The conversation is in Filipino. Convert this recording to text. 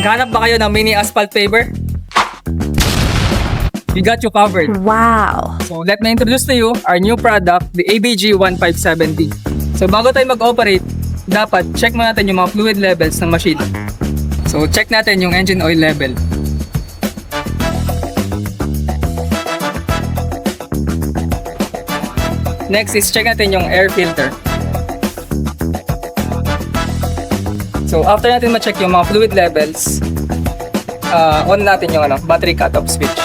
Naghanap ba kayo ng mini asphalt paver? We got you covered. Wow! So let me introduce to you our new product, the ABG 1570. So bago tayo mag-operate, dapat check mo natin yung mga fluid levels ng machine. So check natin yung engine oil level. Next is check natin yung air filter. So after natin ma-check yung mga fluid levels, on natin yung battery cut-off switch.